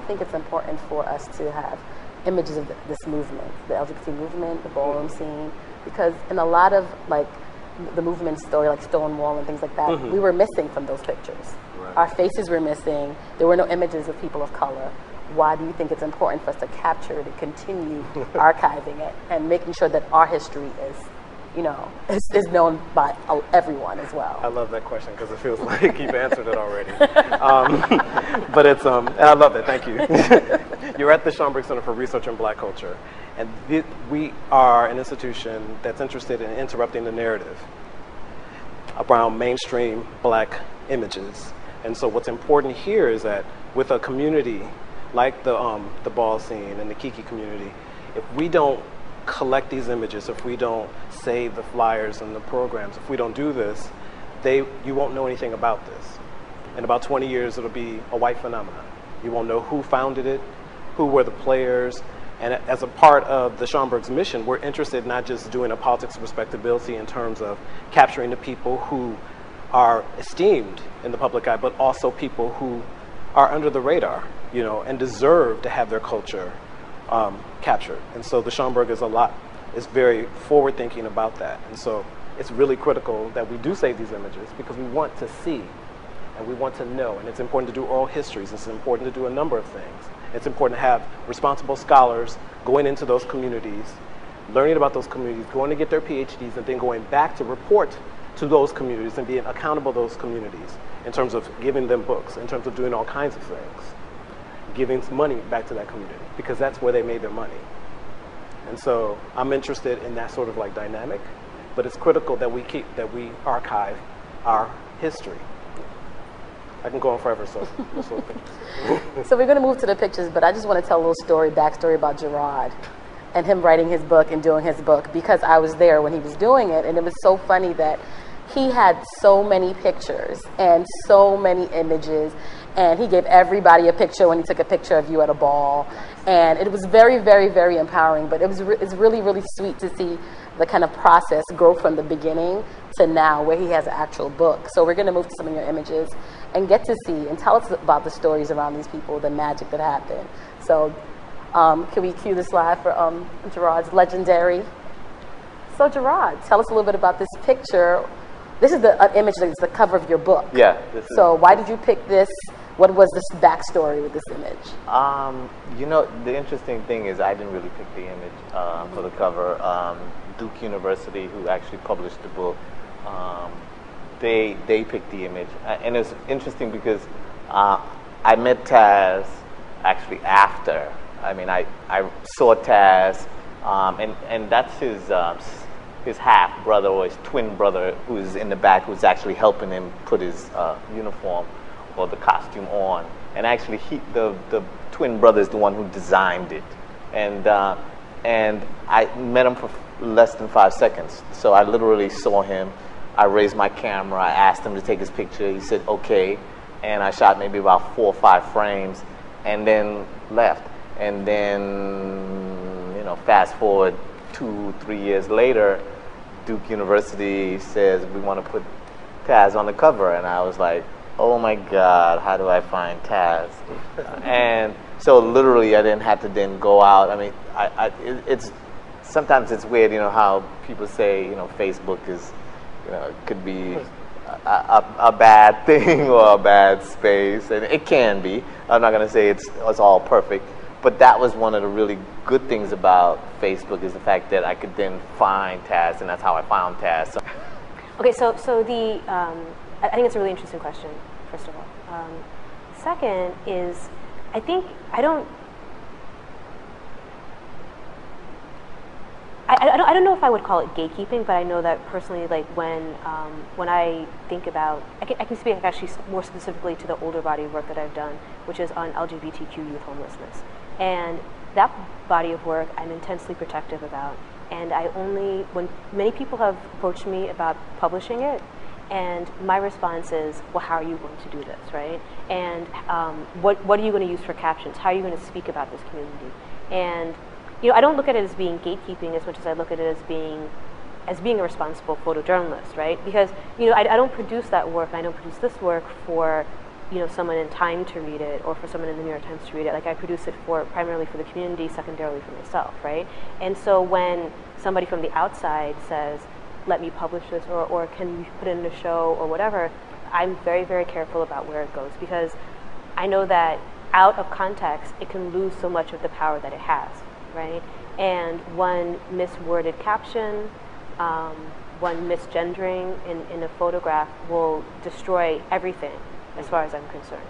think it's important for us to have images of this movement, the LGBT movement, the ballroom scene, because in a lot of like the movement story, like Stonewall and things like that, we were missing from those pictures. Right. Our faces were missing. There were no images of people of color. Why do you think it's important for us to capture, to continue archiving it and making sure that our history is, you know, is known by everyone as well? I love that question because it feels like you've answered it already. But it's, and I love that, thank you. You're at the Schomburg Center for Research in Black Culture, and we are an institution that's interested in interrupting the narrative around mainstream black images. And so what's important here is that with a community like the ball scene and the Kiki community, if we don't collect these images, if we don't save the flyers and the programs, if we don't do this, you won't know anything about this. In about 20 years, it'll be a white phenomenon. You won't know who founded it, who were the players, and as a part of the Schomburg's mission, we're interested not just doing a politics of respectability in terms of capturing the people who are esteemed in the public eye, but also people who are under the radar, you know, and deserve to have their culture captured. And so the Schomburg is very forward thinking about that. And so it's really critical that we do save these images because we want to see and we want to know. And it's important to do oral histories. It's important to do a number of things. It's important to have responsible scholars going into those communities, learning about those communities, going to get their PhDs, and then going back to report to those communities and being accountable to those communities in terms of giving them books, in terms of doing all kinds of things, giving money back to that community because that's where they made their money. And so I'm interested in that sort of like dynamic, but it's critical that we archive our history. I can go on forever, so let's look at So we're going to move to the pictures, but I just want to tell a little backstory about Gerard and him writing his book and doing his book because I was there when he was doing it, and it was so funny that he had so many pictures and so many images, and he gave everybody a picture when he took a picture of you at a ball, and it was very, very, very empowering, but it's really, really sweet to see the kind of process grow from the beginning to now where he has an actual book. So we're going to move to some of your images and get to see and tell us about the stories around these people, the magic that happened. So can we cue the slide for Gerard's legendary? So Gerard, tell us a little bit about this picture. This is the image that's the cover of your book. Yeah. So why did you pick this? What was this backstory with this image? You know, the interesting thing is I didn't really pick the image for the cover. Duke University, who actually published the book, they picked the image. And it's interesting because I met Taz actually after. I mean, I saw Taz, and that's his half brother or his twin brother who's in the back, who's actually helping him put his uniform or the costume on. And actually, the twin brother is the one who designed it. And I met him for less than 5 seconds. So I literally saw him. I raised my camera. I asked him to take his picture. He said, okay. And I shot maybe about 4 or 5 frames and then left. And then, you know, fast forward 2-3 years later, Duke University says, we want to put Taz on the cover. And I was like, oh my God, how do I find Taz? And so literally I didn't have to then go out. I mean, it's sometimes it's weird, you know, how people say, you know, Facebook is, you know, it could be a bad thing or a bad space, and it can be. I'm not going to say it's all perfect, but that was one of the really good things about Facebook is the fact that I could then find Taz, and that's how I found Taz. So. Okay, so the I think it's a really interesting question, first of all. Second is, I don't know if I would call it gatekeeping, but I know that personally, like when I think about, I can speak actually more specifically to the older body of work that I've done, which is on LGBTQ youth homelessness. And that body of work I'm intensely protective about. And when many people have approached me about publishing it, and my response is, well, how are you going to do this, right? And what are you going to use for captions? How are you going to speak about this community? And you know, I don't look at it as being gatekeeping as much as I look at it as being a responsible photojournalist, right? Because you know, I don't produce that work. I don't produce this work for you know, someone in Time to read it or for someone in the New York Times to read it. Like, I produce it primarily for the community, secondarily for myself, right? And so when somebody from the outside says, let me publish this, or can you put it in a show or whatever, I'm very, very careful about where it goes, because I know that out of context, it can lose so much of the power that it has, right? And one misworded caption, one misgendering in a photograph will destroy everything as far as I'm concerned.